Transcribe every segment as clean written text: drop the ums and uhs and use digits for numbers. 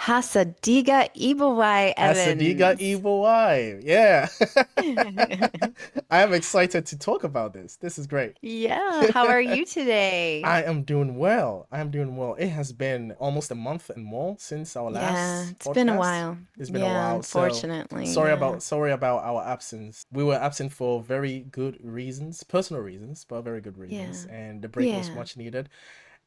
Hasadiga Ibawai Asadiga Evans. Evil Eye. Yeah. I am excited to talk about this. This is great. Yeah, how are you today? I am doing well. I am doing well. It has been almost a month and more since our Yeah, last it's been a podcast. while. It's been a Yeah, while. So unfortunately. sorry Yeah. about our absence. We were absent for very good reasons, personal reasons, but very good reasons. Yeah. And the break was Yeah. much needed.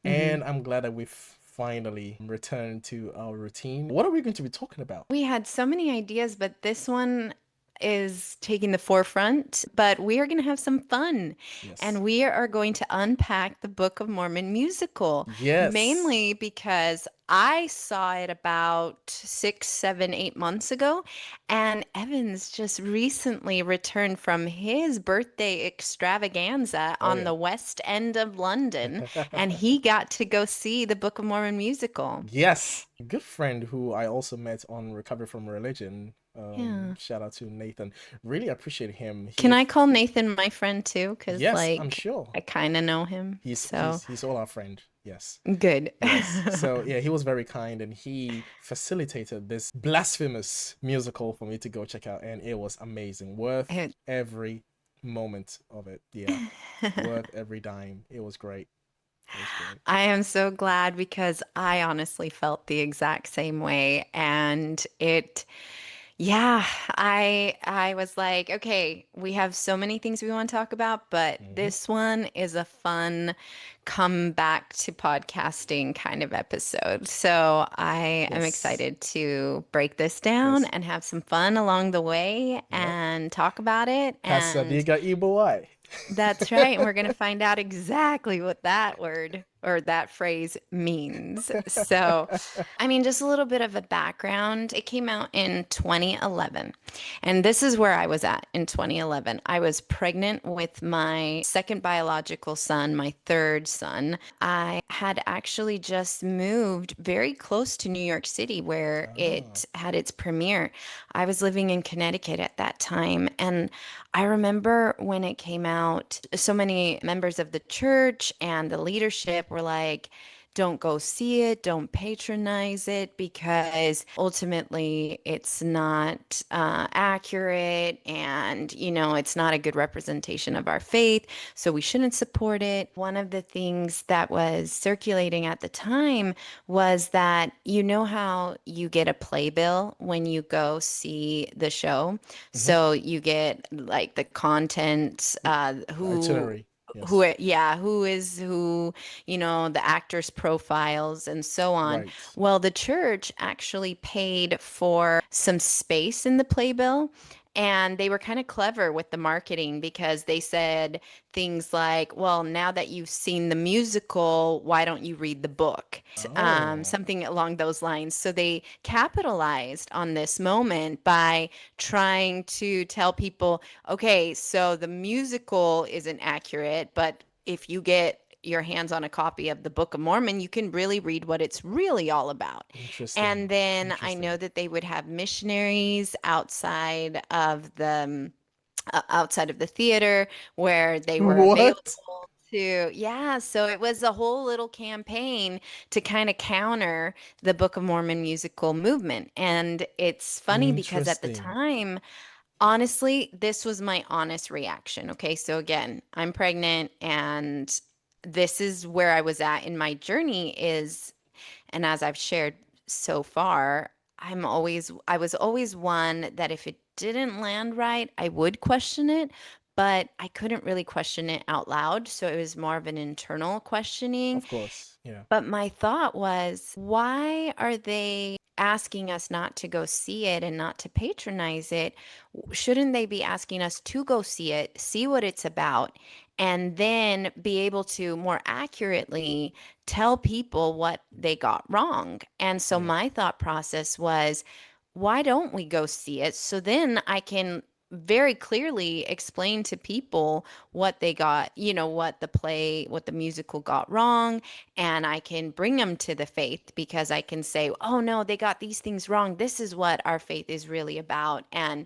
hmm And I'm glad that we've finally returned to our routine. What are we going to be talking about? We had so many ideas, but this one is taking the forefront. But we are going to have some fun. Yes. And we are going to unpack the Book of Mormon musical, Yes. mainly because I saw it about 6, 7, 8 months ago. And Evans just recently returned from his birthday extravaganza Oh on yeah. the West End of London. And he got to go see the Book of Mormon musical. Yes, a good friend who I also met on Recovery from Religion. Yeah. Shout out to Nathan. Really appreciate him. Can I call Nathan my friend too? Because, Yes, I'm like, sure I kind of know him. he's So he's all our friend. Yes, good. yes. So yeah, he was very kind and he facilitated this blasphemous musical for me to go check out, and it was amazing, worth It- every moment of it. Yeah, worth every dime. It was great. It was great. I am so glad because I honestly felt the exact same way. And yeah, I was like, okay, we have so many things we want to talk about, but Hmm. this one is a fun come back to podcasting kind of episode. So I am Yes, excited to break this down yes. and have some fun along the way Yep. and talk about it. And Casadiga Ibuai. that's right. And we're going to find out exactly what that word or that phrase means. So, I mean, just a little bit of a background. It came out in 2011. And this is where I was at in 2011. I was pregnant with my second biological son, my third son. I had actually just moved very close to New York City where Ah, it had its premiere. I was living in Connecticut at that time. And I remember when it came out, so many members of the church and the leadership were like, don't go see it, don't patronize it because ultimately it's not accurate and, it's not a good representation of our faith. So we shouldn't support it. One of the things that was circulating at the time was that how you get a playbill when you go see the show? mhm. So you get like the content, The itinerary. who, Yes. yeah, who is who, the actors' profiles and so on. Right. Well, the church actually paid for some space in the playbill. And they were kind of clever with the marketing because they said things like, well, now that you've seen the musical, why don't you read the book? Oh, Something along those lines. So they capitalized on this moment by trying to tell people, okay, so the musical isn't accurate, but if you get your hands on a copy of the Book of Mormon, you can really read what it's really all about. And interesting. then I know Interesting. that they would have missionaries outside of the theater where they were What? available to, yeah, so it was a whole little campaign to kind of counter the Book of Mormon musical movement. And it's funny because at the Interesting. time, honestly, this was my honest reaction. Okay, so again, I'm pregnant and this is where I was at in my journey is, and as I've shared so far, I was always one that if it didn't land right, I would question it, but I couldn't really question it out loud. So it was more of an internal questioning. Of course. Yeah. But my thought was, why are they asking us not to go see it and not to patronize it? Shouldn't they be asking us to go see it, see what it's about, and then be able to more accurately tell people what they got wrong? And so Yeah. my thought process was, why don't we go see it? So then I can very clearly explain to people what they got, what the musical got wrong, and I can bring them to the faith because I can say, "Oh no, they got these things wrong. This is what our faith is really about." And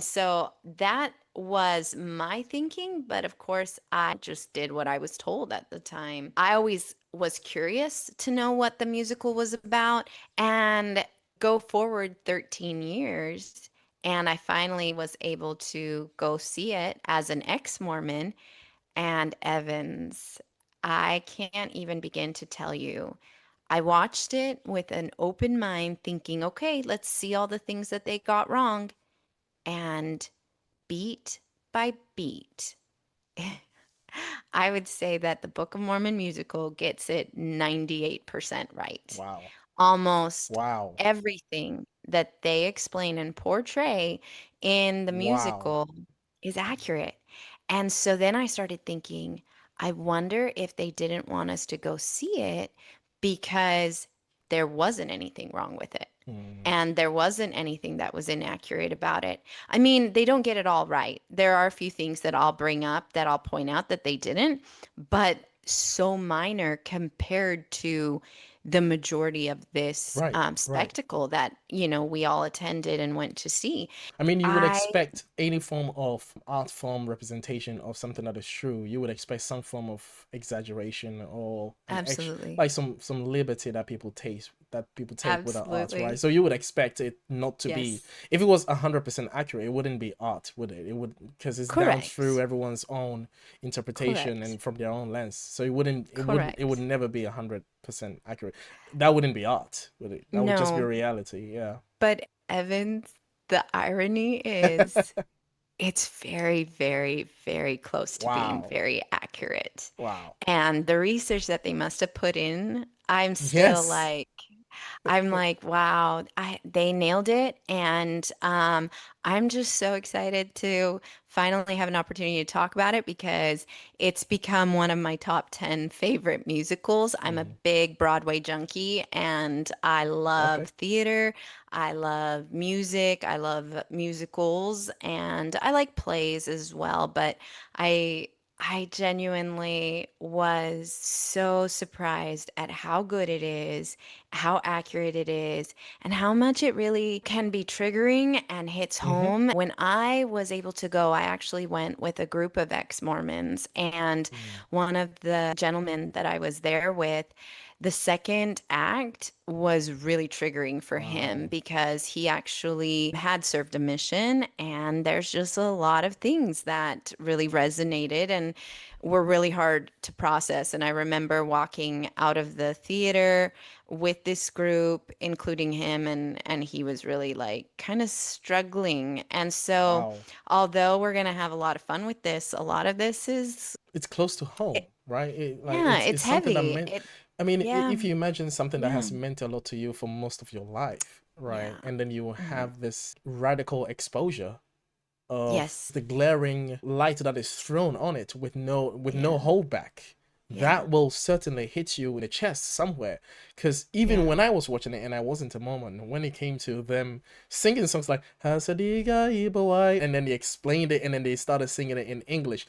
so that was my thinking, but of course, I just did what I was told at the time. I always was curious to know what the musical was about, and go forward 13 years, and I finally was able to go see it as an ex-Mormon. And Evans, I can't even begin to tell you. I watched it with an open mind, thinking, okay, let's see all the things that they got wrong. And beat by beat, I would say that the Book of Mormon musical gets it 98% right. Wow. Almost Wow. everything that they explain and portray in the Wow. musical is accurate. And so then I started thinking, I wonder if they didn't want us to go see it because there wasn't anything wrong with it. Mm. And there wasn't anything that was inaccurate about it. I mean, they don't get it all right. There are a few things that I'll bring up that I'll point out that they didn't, but so minor compared to the majority of this Right. Right. spectacle that, we all attended and went to see. I mean, you would I expect any form of art form representation of something that is true. You would expect some form of exaggeration or an extra, absolutely, like some liberty that people take with our art, right? absolutely, So you would expect it not to be. yes, If it was 100% accurate, it wouldn't be art, would it? It would because it's down through correct, everyone's own interpretation correct, and from their own lens. So it would correct. never be 100% accurate. That wouldn't be art, would it? That would just be No, reality. Yeah. but Evans, the irony is it's very, very, very close to being Wow. very accurate. Wow. And the research that they must have put in, Yes. I'm like, wow, they nailed it. And I'm just so excited to finally have an opportunity to talk about it because it's become one of my top 10 favorite musicals. I'm a Mm. big Broadway junkie and I love Okay. theater. I love music. I love musicals and I like plays as well. But I I genuinely was so surprised at how good it is, how accurate it is, and how much it really can be triggering and hits Mm-hmm. home. When I was able to go, I actually went with a group of ex-Mormons, and Mm. one of the gentlemen that I was there with, the second act was really triggering for him Wow. because he actually had served a mission, and there's just a lot of things that really resonated and were really hard to process. And I remember walking out of the theater with this group, including him, and he was really like kind of struggling. And so, Wow. although we're gonna have a lot of fun with this, a lot of this is, It's close to home, it, right? Like yeah, it's it's something that heavy. meant. I mean, Yeah, if you imagine something that yeah, has meant a lot to you for most of your life, right? yeah. And then you Mhm. have this radical exposure of Yes, the glaring light that is thrown on it with no yeah, holdback. yeah, That will certainly hit you in the chest somewhere. Because even yeah. when I was watching it and I wasn't a Mormon, when it came to them singing songs like Hasadiga Ibawai, and then they explained it and then they started singing it in English,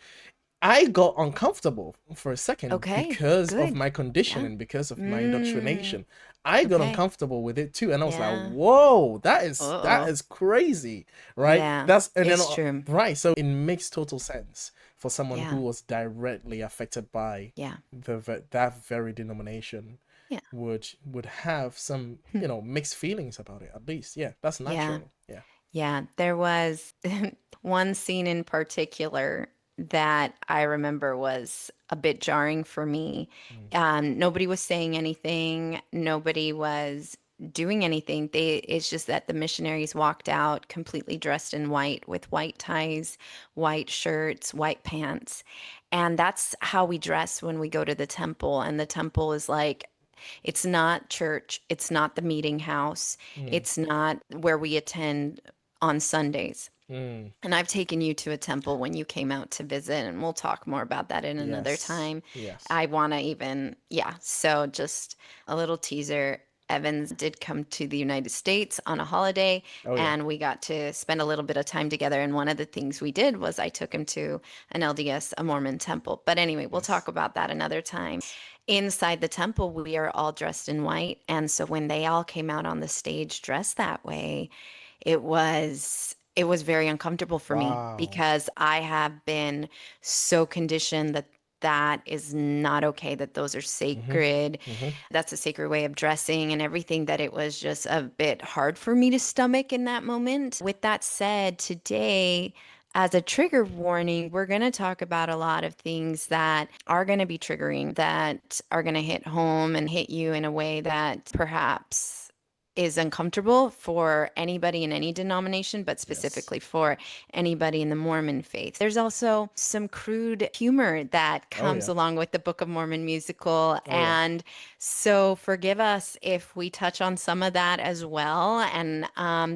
I got uncomfortable for a second Okay, because of good. my Yeah. conditioning, because of my Mm, indoctrination. I got okay. uncomfortable with it too, and I was like, Yeah. "Whoa, that Uh-oh. is crazy, right?" Yeah, That's and then it's true. right, so it makes total sense for someone who Yeah, was directly affected by yeah, that very denomination yeah. would have some mixed feelings about it. At least, yeah, that's Yeah, natural. Yeah. yeah. There was one scene in particular that I remember was a bit jarring for me. Mm, Nobody was saying anything. Nobody was doing anything. It's just that the missionaries walked out completely dressed in white with white ties, white shirts, white pants. And that's how we dress when we go to the temple. And the temple is like, it's not church. It's not the meeting house. mm, It's not where we attend on Sundays. mm. And I've taken you to a temple when you came out to visit, and we'll talk more about that in another Yes. time. Yes. I want to even, yeah. So just a little teaser. Evans did come to the United States on a holiday, Oh yeah. and we got to spend a little bit of time together. And one of the things we did was I took him to an LDS, a Mormon temple. But anyway, we'll talk Yes. about that another time. Inside the temple, we are all dressed in white. And so when they all came out on the stage dressed that way, it was very uncomfortable for me Wow. because I have been so conditioned that that is not okay, that those are Mm-hmm. sacred. Mm-hmm. That's a sacred way of dressing and everything, that it was just a bit hard for me to stomach in that moment. With that said, today, as a trigger warning, we're going to talk about a lot of things that are going to be triggering, that are going to hit home and hit you in a way that perhaps is uncomfortable for anybody in any denomination, but Yes. specifically for anybody in the Mormon faith. There's also some crude humor that Oh comes yeah. along with the Book of Mormon musical. Oh yeah. And so forgive us if we touch on some of that as well. And,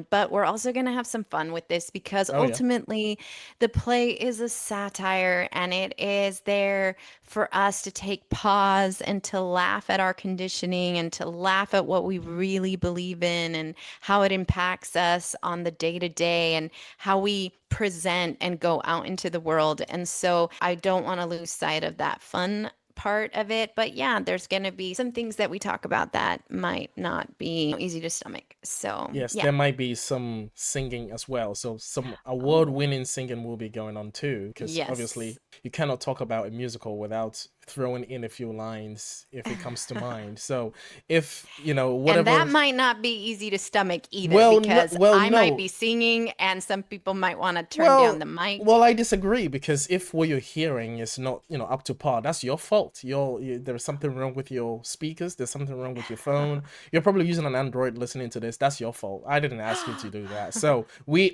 but we're also going to have some fun with this because Oh yeah. ultimately the play is a satire and it is there for us to take pause and to laugh at our conditioning and to laugh at what we really believe in and how it impacts us on the day to day and how we present and go out into the world. And so I don't want to lose sight of that fun part of it. But yeah, there's going to be some things that we talk about that might not be easy to stomach. So Yes, yeah. there might be some singing as well. So some Oh, award-winning singing will be going on too, because yes. obviously you cannot talk about a musical without throwing in a few lines if it comes to mind. So if, And that whatever, might not be easy to stomach either well, no, because well, I might no. be singing and some people might want to turn down Well, the mic. well, I disagree because if what you're hearing is not, up to par, that's your fault. There's something wrong with your speakers. There's something wrong with your phone. You're probably using an Android listening to this. That's your fault. I didn't ask you to do that. So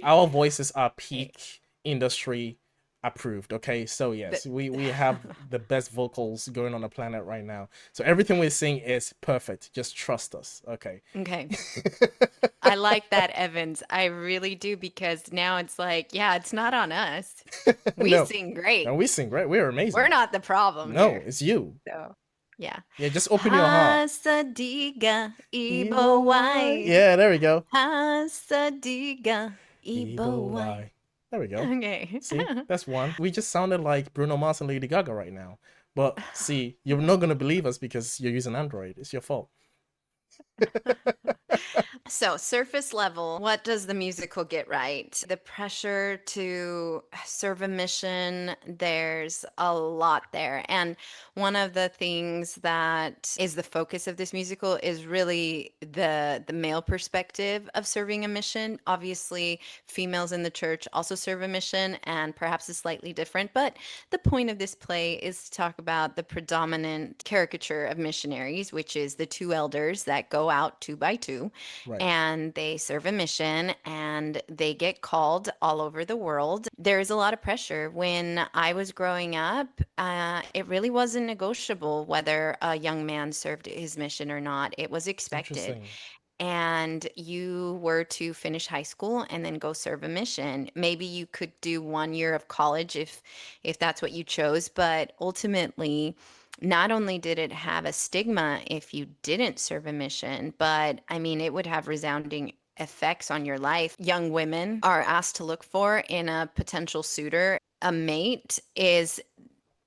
our voices are Okay. peak industry approved. Okay, so The- yes, we have the best vocals going on the planet right now. So everything we sing is perfect. Just trust us. Okay. okay. I like that, Evans. I really do because now it's like, yeah, it's not on us. We No, sing no, great. we sing great. We're We're amazing. not the problem No, here. it's you. So, yeah. Yeah, just open your heart. Hasadiga Evil why? Ibowai. Yeah, there we go. Hasadiga Evil Ibowai. why? There we go. Okay. See, that's one. We just sounded like Bruno Mars and Lady Gaga right now. But see, you're not gonna believe us because you're using Android. It's your fault. So, surface level, what does the musical get right? The pressure to serve a mission, there's a lot there. And one of the things that is the focus of this musical is really the male perspective of serving a mission. Obviously, females in the church also serve a mission and perhaps is slightly different, but the point of this play is to talk about the predominant caricature of missionaries, which is the two elders that go out two by two Right. and they serve a mission and they get called all over the world. There is a lot of pressure. When I was growing up, it really wasn't negotiable whether a young man served his mission or not. It was expected. Interesting. And you were to finish high school and then go serve a mission. Maybe you could do 1 year of college if that's what you chose, but ultimately not only did it have a stigma if you didn't serve a mission, but I mean, it would have resounding effects on your life. Young women are asked to look for in a potential suitor. A mate is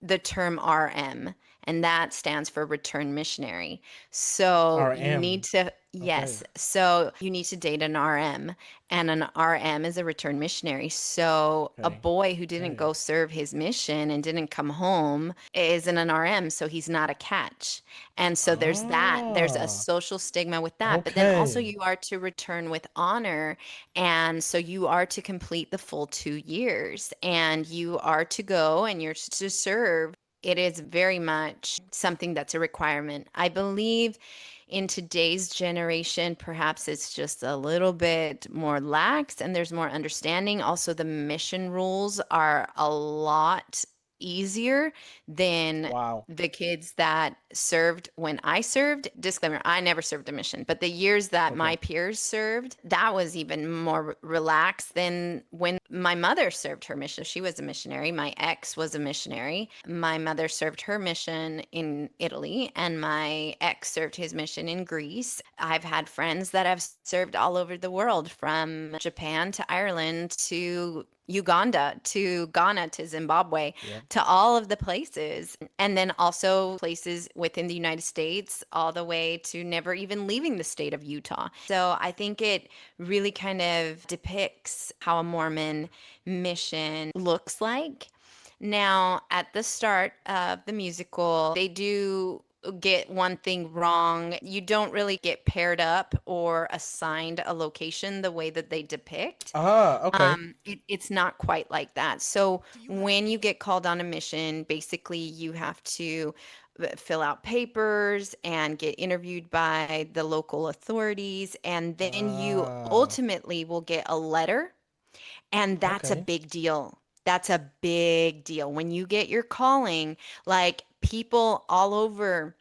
the term RM, and that stands for return missionary. So you need RM. to, Okay. yes, so you need to date an RM, and an RM is a return missionary. So a Okay. boy who didn't Okay. go serve his mission and didn't come home isn't an RM, so he's not a catch. And so there's that. There's a Ah. social stigma with that. But then also Okay. you are to return with honor. And so you are to complete the full 2 years and you are to go and you're to serve. It is very much something that's a requirement. I believe in today's generation, perhaps it's just a little bit more lax and there's more understanding. Also, the mission rules are a lot easier than Wow. the kids that served when I served. Disclaimer, I never served a mission, but the years that my Okay. peers served, that was even more relaxed than when my mother served her mission. She was a missionary. My ex was a missionary. My mother served her mission in Italy, and my ex served his mission in Greece. I've had friends that have served all over the world, from Japan to Ireland to Uganda to Ghana to Zimbabwe Yep. to all of the places. And then also places within the United States, all the way to never even leaving the state of Utah. So I think it really kind of depicts how a Mormon mission looks like. Now, at the start of the musical, they do get one thing wrong. You don't really get paired up or assigned a location the way that they depict. Ah, okay. It's not quite like that. So when you get called on a mission, basically you have to fill out papers and get interviewed by the local authorities, and then you Ah, ultimately will get a letter, and that's a okay. big deal. That's a big deal. When you get your calling, like people all over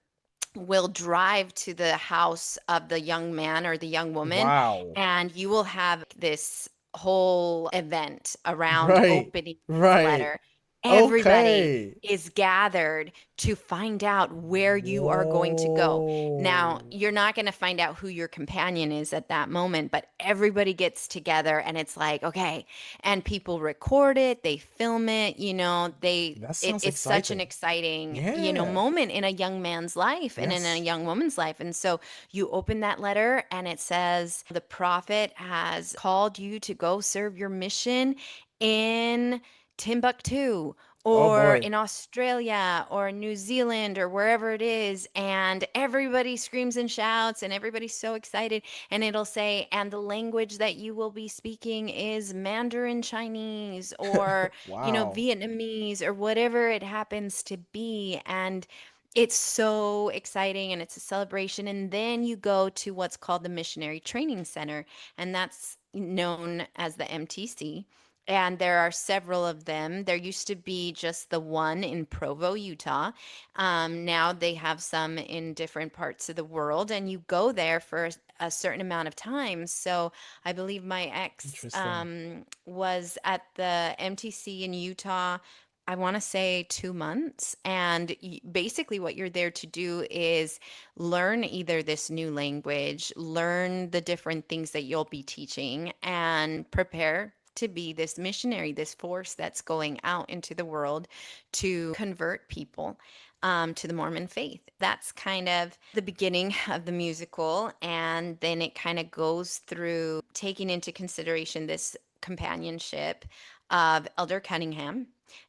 will drive to the house of the young man or the young woman, Wow. and you will have this whole event around Right. opening this Right. letter. Everybody Okay. is gathered to find out where you are going to go. Now, Whoa. you're not going to find out who your companion is at that moment, but everybody gets together and it's like, okay, and people record it, they film it, That sounds it's such an exciting. exciting, Yeah. moment in a young man's life and in a Yes. young woman's life. And so you open that letter and it says, the prophet has called you to go serve your mission in Timbuktu Oh or boy. in Australia or New Zealand or wherever it is. And everybody screams and shouts and everybody's so excited. And it'll say, and the language that you will be speaking is Mandarin Chinese or, Wow. Vietnamese or whatever it happens to be. And it's so exciting and it's a celebration. And then you go to what's called the Missionary Training Center, and that's known as the MTC. And there are several of them. There used to be just the one in Provo, Utah. Now they have some in different parts of the world, and you go there for a certain amount of time. So I believe my ex Interesting. was at the MTC in Utah, I want to say 2 months. And basically, what you're there to do is learn either this new language, learn the different things that you'll be teaching, and prepare to be this missionary, this force that's going out into the world to convert people to the Mormon faith. That's kind of the beginning of the musical. And then it kind of goes through taking into consideration this companionship of Elder Cunningham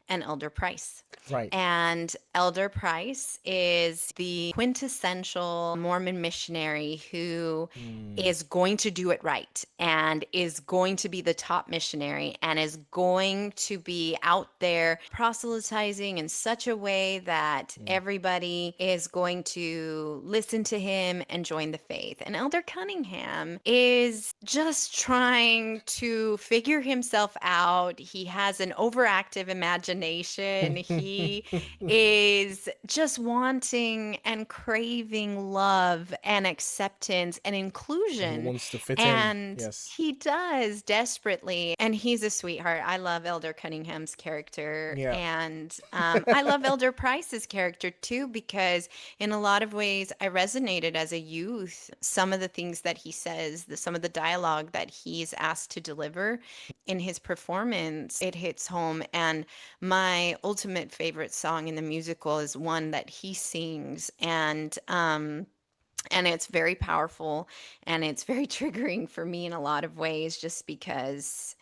and Elder Price. Right. And Elder Price is the quintessential Mormon missionary who Hmm. is going to do it right and is going to be the top missionary and is going to be out there proselytizing in such a way that Hmm. everybody is going to listen to him and join the faith. And Elder Cunningham is just trying to figure himself out. He has an overactive imagination. He is just wanting and craving love and acceptance and And he inclusion. wants to fit in. And Yes. he does desperately. And he's a sweetheart. I love Elder Cunningham's character. Yeah. And I love Elder Price's character too, because in a lot of ways, I resonated as a youth. Some of the things that he says, some of the dialogue that he's asked to deliver in his performance, it hits home. And my ultimate favorite song in the musical is one that he sings, and it's very powerful and it's very triggering for me in a lot of ways, just because,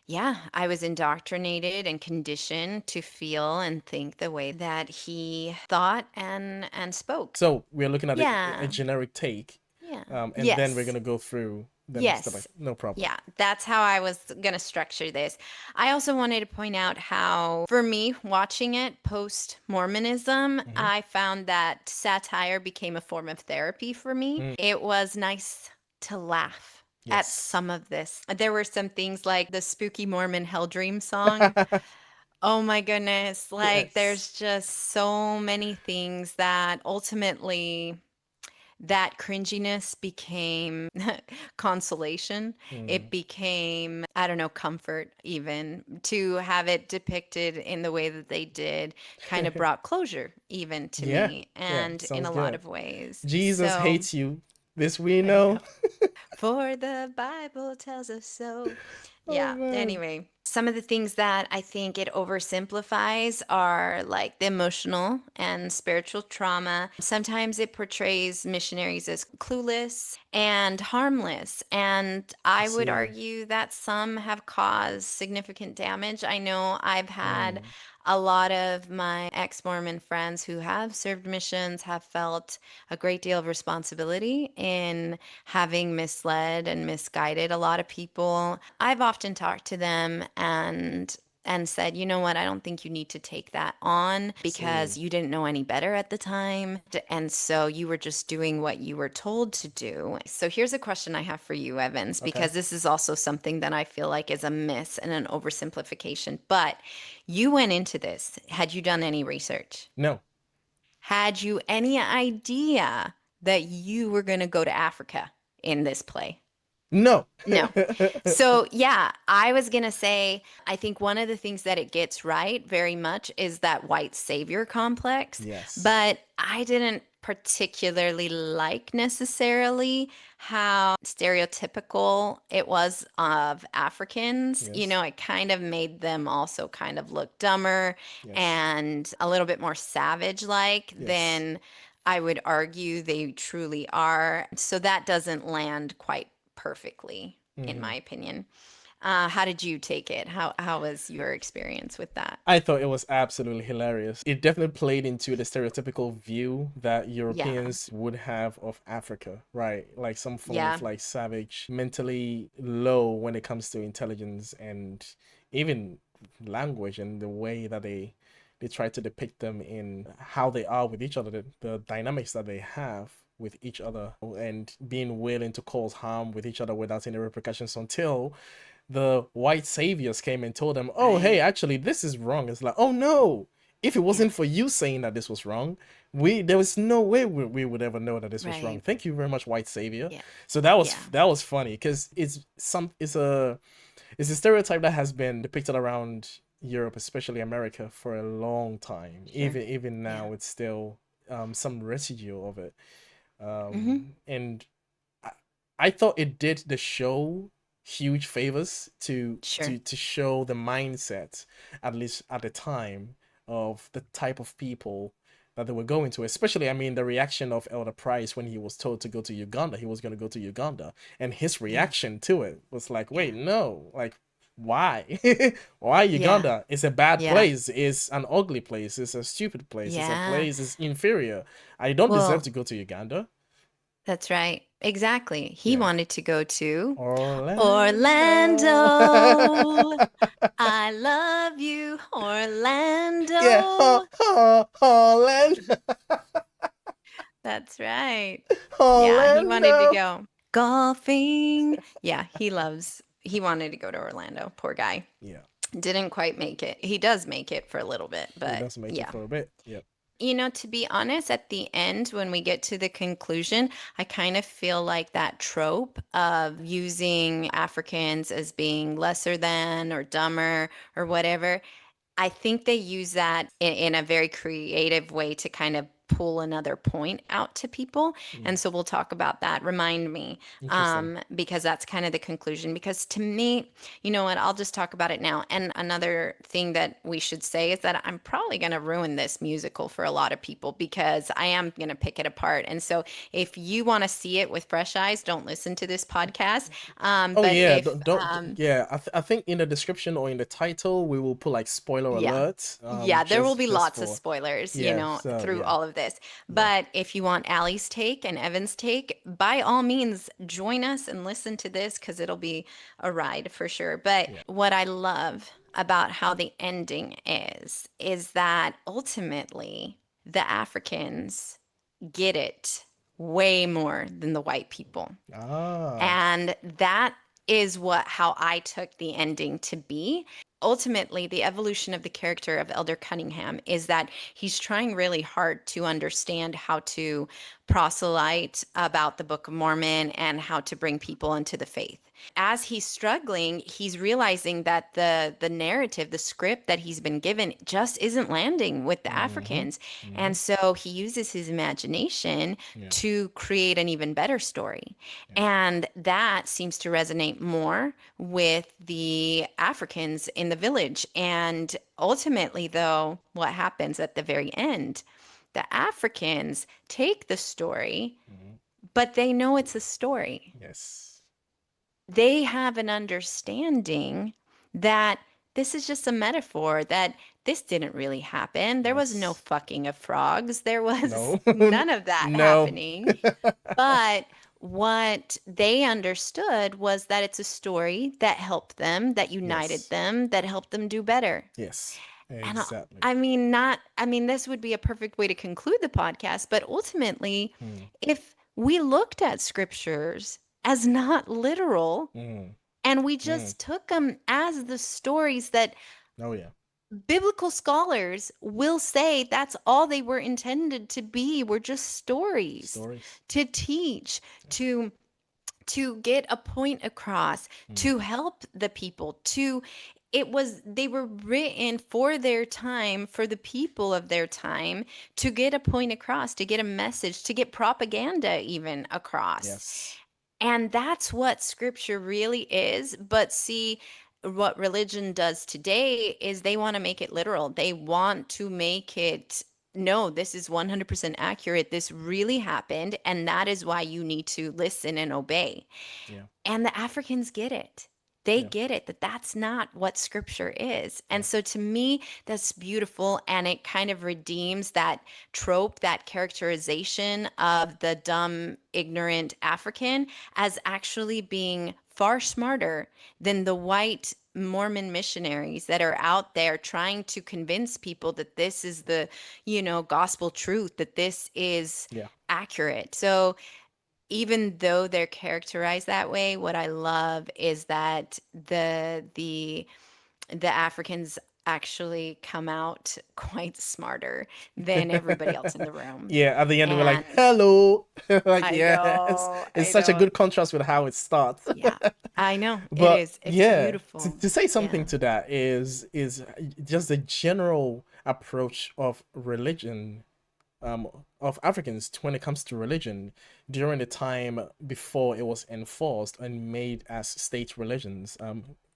yeah, I was indoctrinated and conditioned to feel and think the way that he thought and spoke. So we're looking at a Yeah. generic take, Yeah. and then we're Yes. gonna go through them step by Yes. step. No problem. Yeah, that's how I was going to structure this. I also wanted to point out how, for me, watching it post Mormonism, Hmm. I found that satire became a form of therapy for me. Mm. It was nice to laugh at Yes. some of this. There were some things like the Spooky Mormon Hell Dream song. Oh my goodness. Like, Yes. there's just so many things that ultimately that cringiness became consolation. Mm. It became, I don't know, comfort even to have it depicted in the way that they did, kind of brought closure even to Yeah. me Yeah. and in Sounds a lot good. of ways. Jesus So, hates you. This we I know. know. For the Bible tells us so. Oh Yeah, man. anyway. Some of the things that I think it oversimplifies are like the emotional and spiritual trauma. Sometimes it portrays missionaries as clueless and harmless. And I I would see. argue that some have caused significant damage. I know I've had Mm, a lot of my ex-Mormon friends who have served missions have felt a great deal of responsibility in having misled and misguided a lot of people. I've often talked to them and said, you know what, I don't think you need to take that on I because see. you didn't know any better at the time. And so you were just doing what you were told to do. So here's a question I have for you, Evans, Okay. because this is also something that I feel like is a miss and an oversimplification. But you went into this. Had you done any research? No. Had you any idea that you were going to go to Africa in this play? No. No. So, yeah, I was going to say, I think one of the things that it gets right very much is that white savior complex, Yes. but I didn't particularly like necessarily how stereotypical it was of Africans. You Yes. know, it kind of made them also kind of look dumber Yes. and a little bit more savage like Yes. than I would argue they truly are. So that doesn't land quite perfectly, in Hmm. my opinion. How did you take it? How was your experience with that? I thought it was absolutely hilarious. It definitely played into the stereotypical view that Yeah, Europeans would have of Africa, right? Like some form of yeah, like savage, mentally low when it comes to intelligence and even language and the way that they try to depict them in how they are with each other, the dynamics that they have with each other and being willing to cause harm with each other without any repercussions until the white saviors came and told them, "Oh, hey, right. actually, this is wrong." It's like, "Oh no! If it Yeah, wasn't for you saying that this was wrong, we there was no way we would ever know that this was wrong." right. Thank you very much, white savior. Yeah, So yeah. that was funny because it's a stereotype that has been depicted around Europe, especially America, for a long time. Sure. Even Yeah. now, it's still some residue of it. Mm-hmm. And I, I thought it did the show huge favors Sure. to show the mindset, at least at the time, of the type of people that they were going to. Especially, I mean, the reaction of Elder Price when he was told to go to Uganda, he was going to go to Uganda, and his Yeah. reaction to it was like, Yeah. "Wait, no, like." Why? Why Yeah. Uganda? It's a bad Yeah. place. It's an ugly place. It's a stupid place. It's a Yeah. place. It's inferior. I don't deserve Well, to go to Uganda. that's right. Exactly. He Yeah. wanted to go to Orlando. Orlando. I love you, Yeah, Orlando. Orlando. That's right. Yeah, he wanted to Orlando. go golfing. Yeah, he wanted to go to Orlando. Poor guy. Yeah, Didn't quite make it. He does make it for a little bit, he but does make it yeah. for a bit. Yep. You know, to be honest, at the end, when we get to the conclusion, I kind of feel like that trope of using Africans as being lesser than or dumber or whatever, I think they use that in a very creative way to kind of pull another point out to people. Mm, And so we'll talk about that. Remind me, interesting. because that's kind of the conclusion. Because to me, you know what, I'll just talk about it now. And another thing that we should say is that I'm probably going to ruin this musical for a lot of people because I am going to pick it apart. And so if you want to see it with fresh eyes, don't listen to this podcast. Oh But yeah, if, yeah. I think in the description or in the title we will put like spoiler yeah. alert. Yeah, there will be Just lots of for spoilers, you yeah. know, So through yeah, all of this. yeah, But if you want Allie's take and Evan's take, by all means, join us and listen to this because it'll be a ride for sure. But yeah. what I love about how the ending is that ultimately the Africans get it way more than the white people. Ah, And that is what how I took the ending to be. Ultimately, the evolution of the character of Elder Cunningham is that he's trying really hard to understand how to proselyte about the Book of Mormon and how to bring people into the faith. As he's struggling, he's realizing that the narrative, the script that he's been given just isn't landing with the Mm-hmm. Africans. Mm-hmm. And so he uses his imagination Yeah. to create an even better story. Yeah. And that seems to resonate more with the Africans in the village. And ultimately, though, what happens at the very end? The Africans take the story, Mm-hmm. but they know it's a story. Yes. They have an understanding that this is just a metaphor, that this didn't really happen. There was no Yes. fucking of frogs. There was No. none of that No. happening. But what they understood was that it's a story that helped them, that united Yes. them, that helped them do better. Yes. And Exactly. I mean, not, I mean, this would be a perfect way to conclude the podcast, but ultimately, Mm. if we looked at scriptures as not literal Mm. and we Mm. just took them as the stories that Oh yeah. biblical scholars will say that's all they were intended to be, were just stories Stories. to teach, Yeah. to get a point across, Mm. to help the people, to they were written for their time, for the people of their time, to get a point across, to get a message, to get propaganda even across. Yes. And that's what scripture really is. But see, what religion does today is they want to make it literal. They want to make it, no, this is 100% accurate. This really happened. And that is why you need to listen and obey. Yeah. And the Africans get it. They Yeah. get it that that's not what scripture is. Yeah. And so to me, that's beautiful. And it kind of redeems that trope, that characterization of the dumb, ignorant African as actually being far smarter than the white Mormon missionaries that are out there trying to convince people that this is the, gospel truth, that this is Yeah. accurate. So even though they're characterized that way, what I love is that the Africans actually come out quite smarter than everybody else in the room. Yeah, at the end we're like, And hello. Like, yes. It's I such a know. good contrast with how it starts. Yeah, I know. It But is. It's yeah, beautiful. to say something Yeah. to that is just the general approach of religion, of Africans when it comes to religion during the time before it was enforced and made as state religions.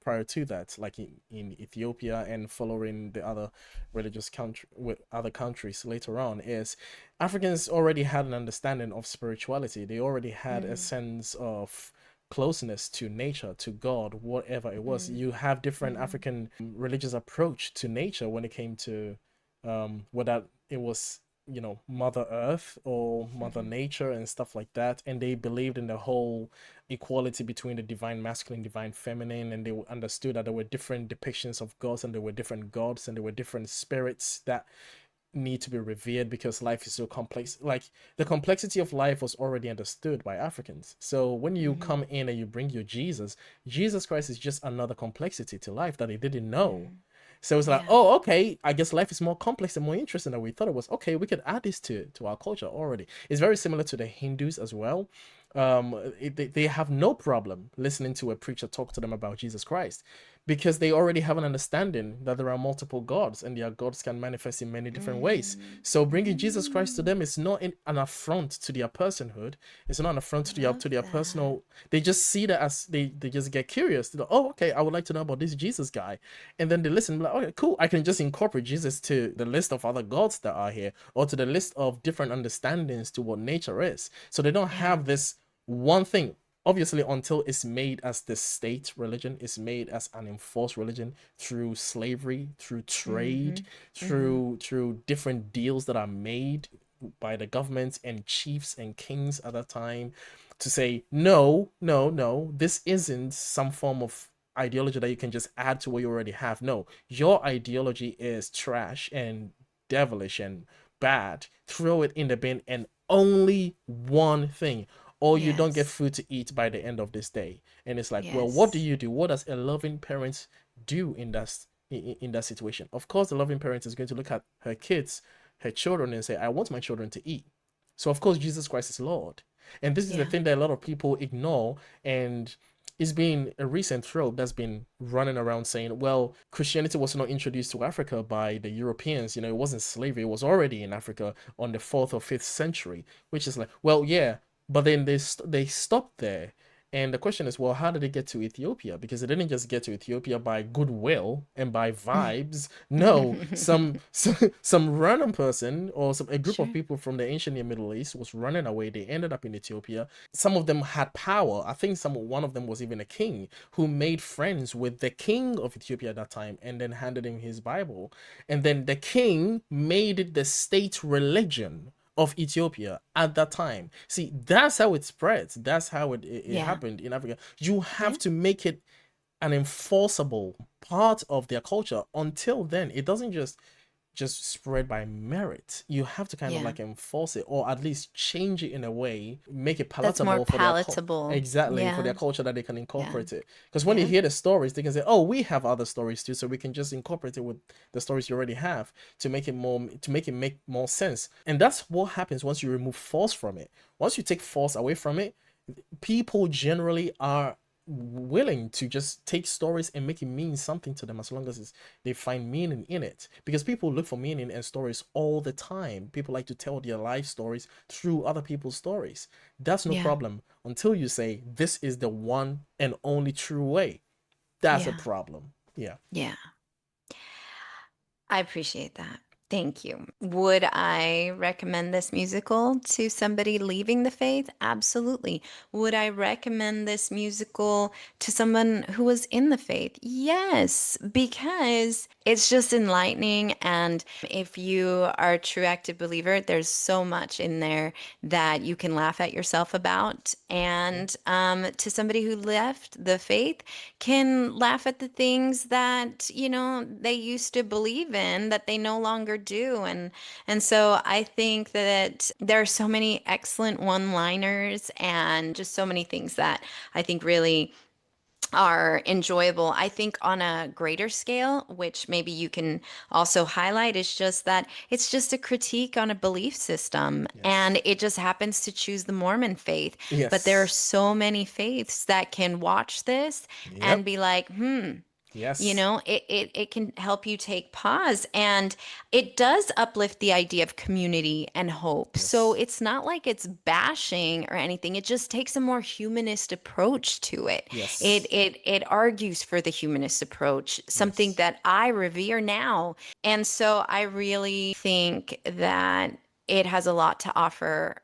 Prior to that, like in Ethiopia and following the other religious country with other countries later on, is Africans already had an understanding of spirituality. They already had a Mm, sense of closeness to nature, to God, whatever it was. mm, You have different mm, African religious approach to nature when it came to whether it was Mother Earth or Mother mhm, Nature and stuff like that, and they believed in the whole equality between the divine masculine, divine feminine, and they understood that there were different depictions of gods, and there were different gods, and there were different spirits that need to be revered because life is so complex. Like, the complexity of life was already understood by Africans. So when you mhm, come in and you bring your Jesus Christ is just another complexity to life that they didn't know. mm. So it's like, Yeah. oh, okay, I guess life is more complex and more interesting than we thought it was. Okay, we could add this to our culture already. It's very similar to the Hindus as well. They have no problem listening to a preacher talk to them about Jesus Christ because they already have an understanding that there are multiple gods and their gods can manifest in many different ways. Mm, So bringing Jesus Christ to mm. them is not an affront to their personhood. It's not an affront to Love their that. personal. They just see that as they just get curious. They're like, oh, okay, I would like to know about this Jesus guy, and then they listen. Like, okay, cool. I can just incorporate Jesus to the list of other gods that are here, or to the list of different understandings to what nature is. So they don't Yeah. have this one thing. Obviously, until it's made as the state religion, it's made as an enforced religion through slavery, through trade, Mm-hmm. Mm-hmm. through different deals that are made by the government and chiefs and kings at that time, to say no, no, no, this isn't some form of ideology that you can just add to what you already have. No, your ideology is trash and devilish and bad. Throw it in the bin, and only one thing, or you don't get Yes. food to eat by the end of this day. And it's like, well, what do Yes. you do? What does a loving parent do in that situation? Of course, the loving parent is going to look at her kids, her children, and say, I want my children to eat. So of course Jesus Christ is Lord. And this is the Yeah. thing that a lot of people ignore, and it's been a recent trope that's been running around saying, well, Christianity was not introduced to Africa by the Europeans. You know, it wasn't slavery. It was already in Africa on the 4th or 5th century, which is like, well, yeah, but then they stopped there. And the question is, well, how did it get to Ethiopia? Because it didn't just get to Ethiopia by goodwill and by vibes. No, some random person or a group of Sure. people from the ancient Near Middle East was running away. They ended up in Ethiopia. Some of them had power. I think one of them was even a king who made friends with the king of Ethiopia at that time and then handed him his Bible. And then the king made it the state religion of Ethiopia at that time. See, that's how it spreads. That's how it Yeah. happened in Africa. You Yeah. have to make it an enforceable part of their culture. Until then, it doesn't just spread by merit. You have to kind of Yeah. like enforce it, or at least change it in a way, make it That's more palatable for their palatable. exactly for their Yeah. culture, that they can Yeah. incorporate it. Because when they Yeah. hear the stories, they can say, "Oh, we have other stories too, so we can just incorporate it with the stories you already have to make it make more sense." And that's what happens once you remove force from it. Once you take force away from it, people generally are willing to just take stories and make it mean something to them, as long as they find meaning in it, because people look for meaning in stories all the time. People like to tell their life stories through other people's stories. That's no Yeah. problem until you say this is the one and only true way. That's a Yeah. problem. Yeah. Yeah. I appreciate that. Thank you. Would I recommend this musical to somebody leaving the faith? Absolutely. Would I recommend this musical to someone who was in the faith? Yes, because it's just enlightening. And if you are a true active believer, there's so much in there that you can laugh at yourself about. Yeah. And to somebody who left the faith, can laugh at the things that, they used to believe in that they no longer do. And so I think that there are so many excellent one-liners and just so many things that I think really are enjoyable. I think on a greater scale, which maybe you can also highlight, is just that it's just a critique on a belief system. Yes. And it just happens to choose the Mormon faith. But there are Yes. so many faiths that can watch this and Yep. be like, Yes. it can help you take pause, and it does uplift the idea of community and hope. So Yes. it's not like it's bashing or anything. It just takes a more humanist approach to it. It Yes. it it argues for the humanist approach, something Yes. that I revere now. And so I really think that it has a lot to offer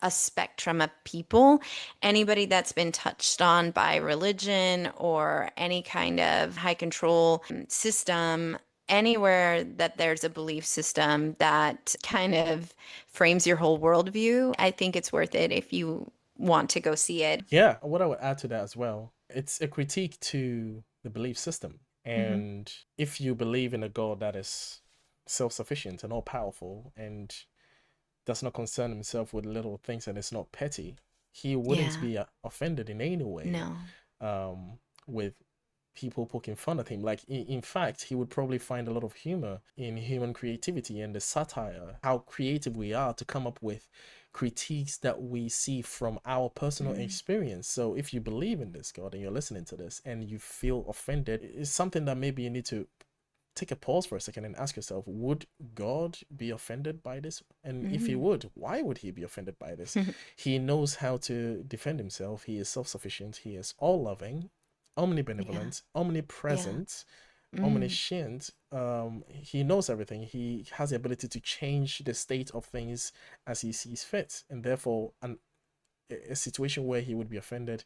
a spectrum of people. Anybody that's been touched on by religion or any kind of high control system, anywhere that there's a belief system that kind of frames your whole worldview, I think it's worth it if you want to go see it. Yeah, what I would add to that as well, it's a critique to the belief system. Hmm. And if you believe in a God that is self sufficient and all powerful and does not concern himself with little things and is not petty, he wouldn't Yeah. be offended in any way No. with people poking fun at him. Like, in fact, he would probably find a lot of humor in human creativity and the satire, how creative we are to come up with critiques that we see from our personal Mm. experience. So if you believe in this God and you're listening to this and you feel offended, it's something that maybe you need to take a pause for a second and ask yourself, would God be offended by this? And if he Mm. would, why would he be offended by this? He knows how to defend himself. He is self-sufficient. He is all-loving, Yeah. omnibenevolent, Yeah. omnipresent, Mm. omniscient. He knows everything. He has the ability to change the state of things as he sees fit. And therefore, a situation where he would be offended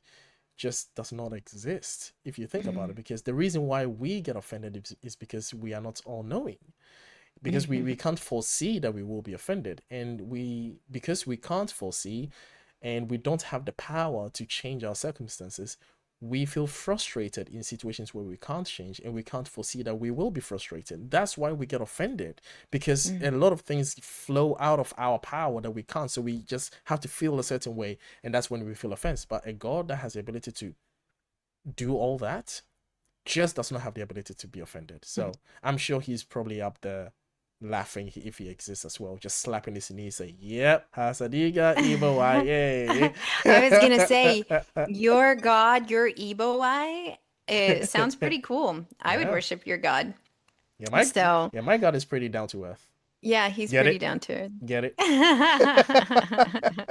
just does not exist if you think about it, Mm. because the reason why we get offended is because we are not all knowing, because we Mhm. can't foresee that we will be offended, and because we can't foresee and we don't have the power to change our circumstances, we feel frustrated in situations where we can't change and we can't foresee that we will be frustrated. That's why we get offended, because a Mm. lot of things flow out of our power that we can't. So we just have to feel a certain way, and that's when we feel offense. But a God that has the ability to do all that just does not have the ability to be offended. Mm. So I'm sure he's probably up there, laughing if he exists as well, just slapping his knee, say, "Yep, Hasadiga Ibo I was gonna say, your God, your Ebo eye, it sounds pretty cool. I would Yeah, worship your God. yeah, my So, yeah, my God is pretty down to earth. yeah, he's Get pretty it? down to Get it? it.